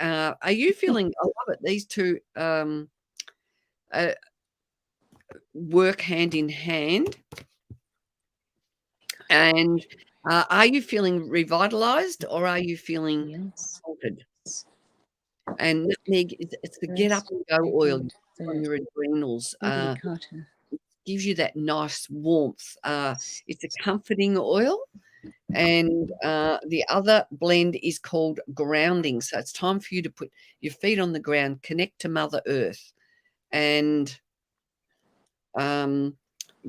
Are you feeling? I love it. These 2 work hand in hand. And Are you feeling revitalized or are you feeling Yes. altered? And nutmeg, it's the get up and go oil on your adrenals. Carter. Gives you that nice warmth. It's a comforting oil. And the other blend is called grounding. So it's time for you to put your feet on the ground, connect to Mother Earth, and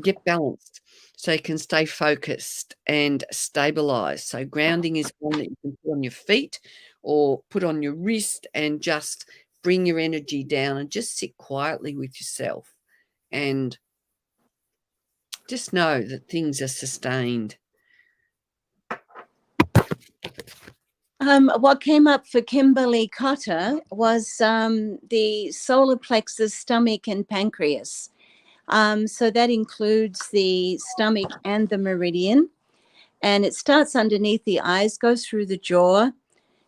get balanced so you can stay focused and stabilized. So grounding is one that you can put on your feet or put on your wrist and just bring your energy down and just sit quietly with yourself and just know that things are sustained. What came up for Kimberly Cotter was the solar plexus, stomach, and pancreas. So that includes the stomach and the meridian. And it starts underneath the eyes, goes through the jaw,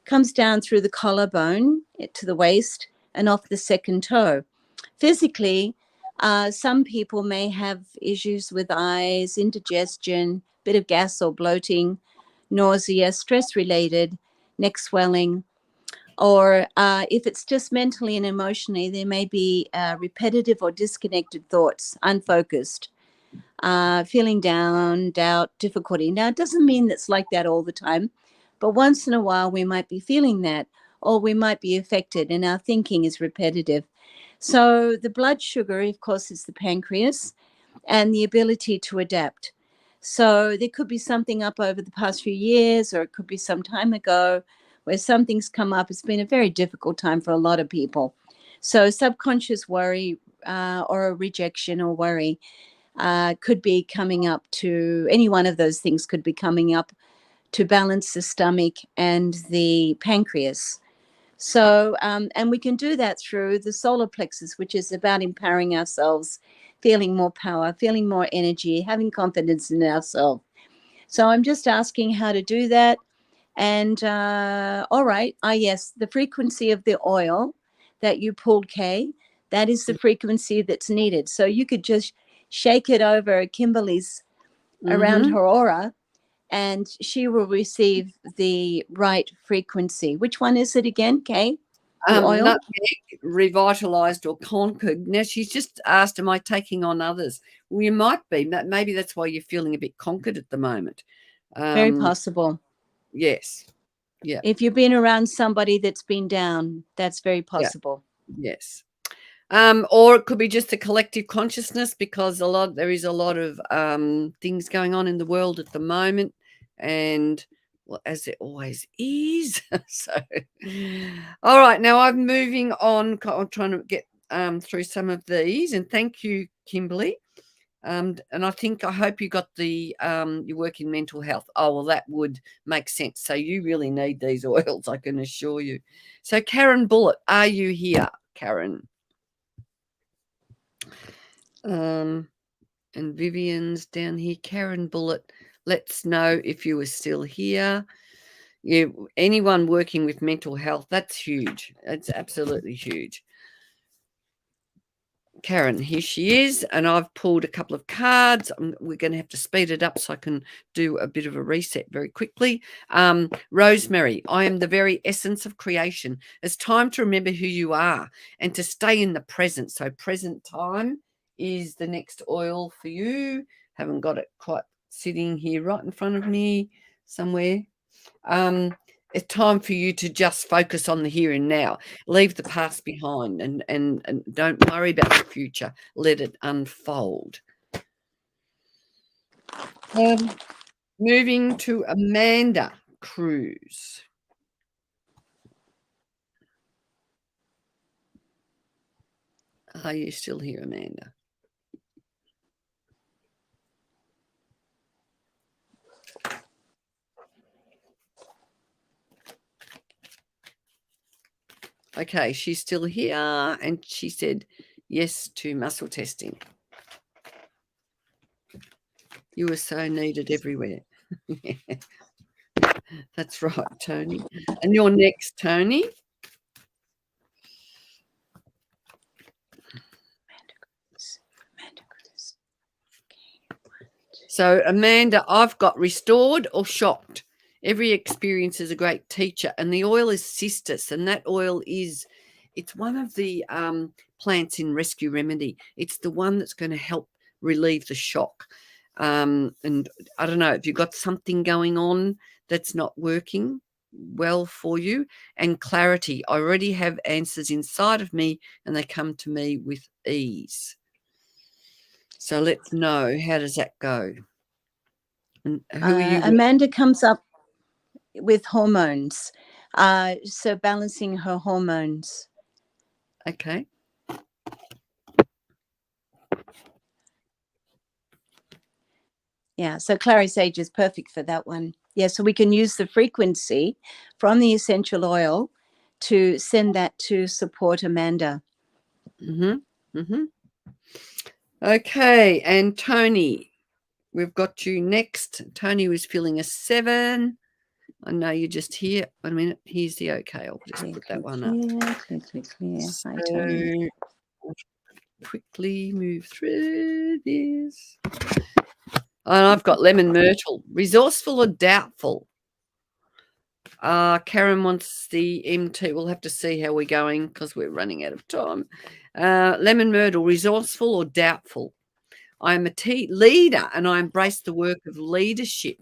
comes down through the collarbone to the waist and off the second toe. Physically, some people may have issues with eyes, indigestion, bit of gas or bloating, nausea, stress-related, neck swelling, or if it's just mentally and emotionally, there may be repetitive or disconnected thoughts, unfocused, feeling down, doubt, difficulty. Now, it doesn't mean it's like that all the time, but once in a while we might be feeling that, or we might be affected and our thinking is repetitive. So the blood sugar, of course, is the pancreas and the ability to adapt. So there could be something up over the past few years, or it could be some time ago where something's come up. It's been a very difficult time for a lot of people. So subconscious worry or a rejection or worry could be coming up to any one of those things could be coming up to balance the stomach and the pancreas. So, and we can do that through the solar plexus, which is about empowering ourselves, feeling more power, feeling more energy, having confidence in ourselves. So I'm just asking how to do that. And all right, yes, the frequency of the oil that you pulled, Kay, that is the frequency that's needed. So you could just shake it over Kimberly's around Mm-hmm. her aura, and she will receive the right frequency. Which one is it again, Kay? The oil? Nutmeg, revitalized or conquered. Now she's just asked, am I taking on others? Well, you might be. Maybe that's why you're feeling a bit conquered at the moment. Very possible. Yes. Yeah. If you've been around somebody that's been down, that's very possible. Yeah. Yes. Or it could be just a collective consciousness because there is a lot of things going on in the world at the moment, and well, as it always is. So, all right, now I'm moving on. I'm trying to get through some of these, and thank you, Kimberly. And I hope you got the you work in mental health. Oh well, that would make sense. So you really need these oils, I can assure you. So Karen Bullitt, are you here, Karen? And Vivian's down here. Karen Bullitt, let's know if you are still here. Anyone working with mental health, that's huge. It's absolutely huge. Karen, here she is, and I've pulled a couple of cards. We're going to have to speed it up so I can do a bit of a reset very quickly. Rosemary, I am the very essence of creation. It's time to remember who you are and to stay in the present. So present time is the next oil for you. Haven't got it quite sitting here right in front of me somewhere. It's time for you to just focus on the here and now. Leave the past behind and don't worry about the future. Let it unfold. Moving to Amanda Cruz. Are you still here, Amanda? Okay, she's still here, and she said yes to muscle testing. You are so needed everywhere. That's right, Tony. And you're next, Tony. So, Amanda, I've got restored or shocked. Every experience is a great teacher, and the oil is cistus, and that oil it's one of the plants in Rescue Remedy. It's the one that's going to help relieve the shock. And I don't know if you've got something going on that's not working well for you. And clarity. I already have answers inside of me, and they come to me with ease. So let's know, how does that go? And who are you with? Amanda comes up with hormones. So balancing her hormones. Okay. Yeah, so Clary Sage is perfect for that one. Yeah, so we can use the frequency from the essential oil to send that to support Amanda. Okay, and Tony, we've got you next. Tony was feeling a 7. I know you're just here. 1 minute. Here's the okay. I'll just put that one up. Clear. So, Hi, Tony. quickly move through this. And I've got lemon myrtle. Resourceful or doubtful? Karen wants the MT. We'll have to see how we're going because we're running out of time. Lemon myrtle, resourceful or doubtful? I am a leader and I embrace the work of leadership.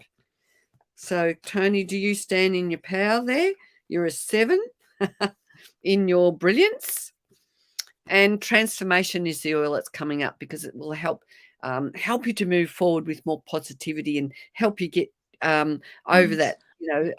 So, Tony, do you stand in your power there? You're a 7 in your brilliance. And transformation is the oil that's coming up because it will help you to move forward with more positivity and help you get over that,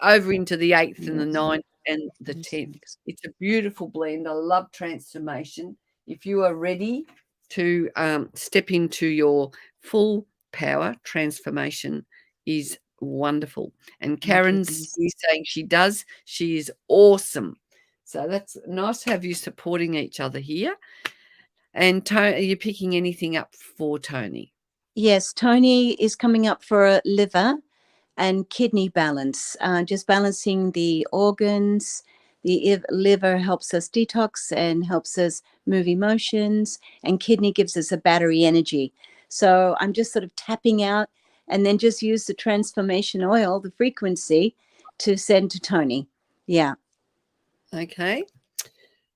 over into the 8th and the 9th and the 10th. It's a beautiful blend. I love transformation. If you are ready to step into your full power, transformation is wonderful. And Karen's saying she does. She is awesome. So that's nice to have you supporting each other here. And Tony, are you picking anything up for Tony? Yes, Tony is coming up for a liver and kidney balance, just balancing the organs. The liver helps us detox and helps us move emotions, and kidney gives us a battery energy. So I'm just sort of tapping out and then just use the transformation oil, the frequency, to send to Tony. Yeah. Okay.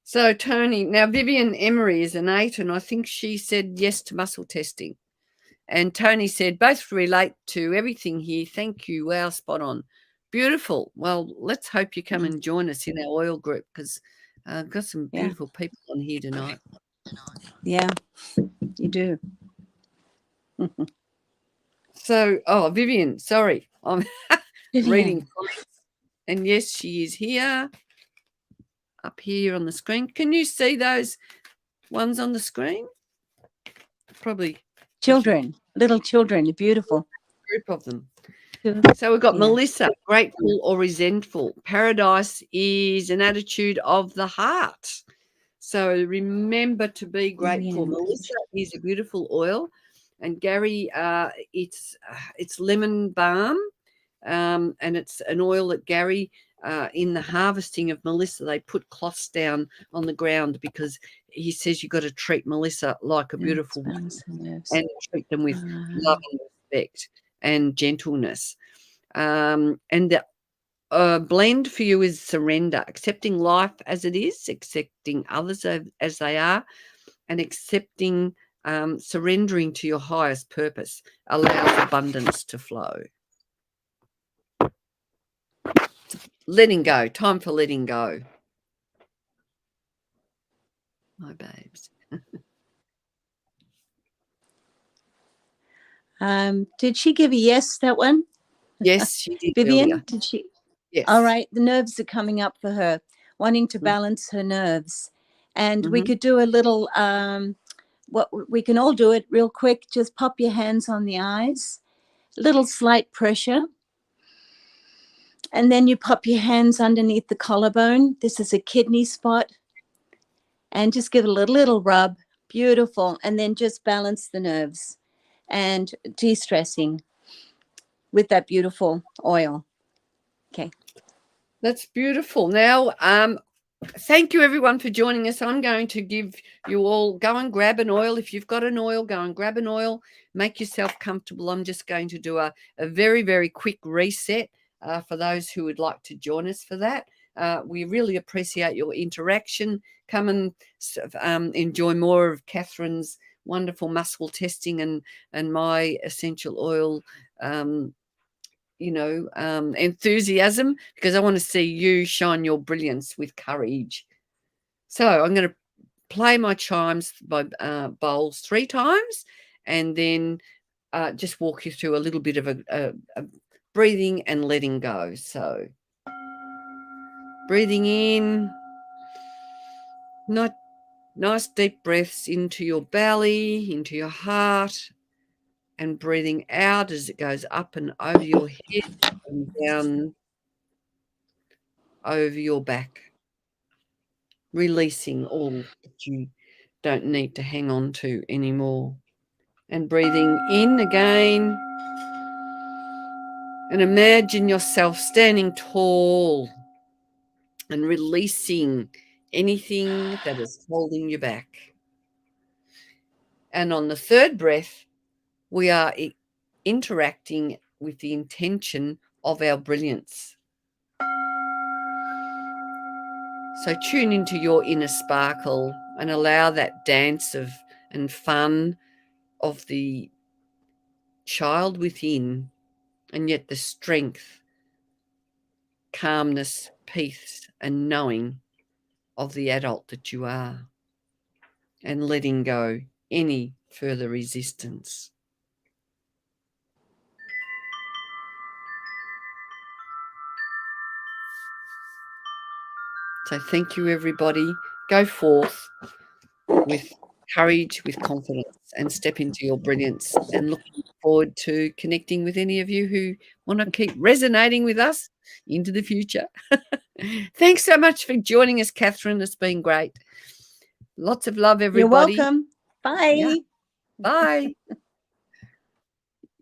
So, Tony, now Vivian Emery is an 8, and I think she said yes to muscle testing. And Tony said, both relate to everything here. Thank you. Wow, spot on. Beautiful. Well, let's hope you come and join us in our oil group because I've got some beautiful people on here tonight. Yeah, you do. So, Vivian, sorry. I'm reading comments. And yes, she is here, up here on the screen. Can you see those ones on the screen? Probably. Children, little children, beautiful. Group of them. So we've got Melissa, grateful or resentful. Paradise is an attitude of the heart. So remember to be grateful. Melissa is a beautiful oil. And Gary, it's lemon balm. And it's an oil that Gary, in the harvesting of Melissa, they put cloths down on the ground because he says you've got to treat Melissa like a beautiful woman and treat them with love and respect and gentleness. And the blend for you is surrender, accepting life as it is, accepting others as they are, and accepting, surrendering to your highest purpose allows abundance to flow. Letting go, time for letting go. My babes. Did she give a yes, that one? Yes, she did. Vivian, earlier. did she? Yes. All right, the nerves are coming up for her, wanting to balance her nerves. And we could do a little, what we can all do it real quick. Just pop your hands on the eyes, little slight pressure. And then you pop your hands underneath the collarbone. This is a kidney spot. And just give it a little rub. Beautiful. And then just balance the nerves and de-stressing with that beautiful oil. Okay. That's beautiful. Now, thank you everyone for joining us. I'm going to give you all, go and grab an oil. If you've got an oil, go and grab an oil. Make yourself comfortable. I'm just going to do a very, very quick reset for those who would like to join us for that. We really appreciate your interaction. Come and enjoy more of Catherine's wonderful muscle testing and my essential oil enthusiasm, because I want to see you shine your brilliance with courage. So I'm going to play my chimes by bowls 3 times, and then just walk you through a little bit of a breathing and letting go. So breathing in, nice deep breaths into your belly, into your heart, and breathing out as it goes up and over your head and down over your back, releasing all that you don't need to hang on to anymore. And breathing in again, and imagine yourself standing tall and releasing anything that is holding you back. And on the third breath, we are interacting with the intention of our brilliance. So tune into your inner sparkle and allow that dance of and fun of the child within, and yet the strength, calmness, peace, and knowing of the adult that you are, and letting go any further resistance. So thank you, everybody. Go forth with courage, with confidence, and step into your brilliance. And looking forward to connecting with any of you who want to keep resonating with us into the future. Thanks so much for joining us, Catherine. It's been great. Lots of love, everybody. You're welcome. Bye. Yeah. Bye.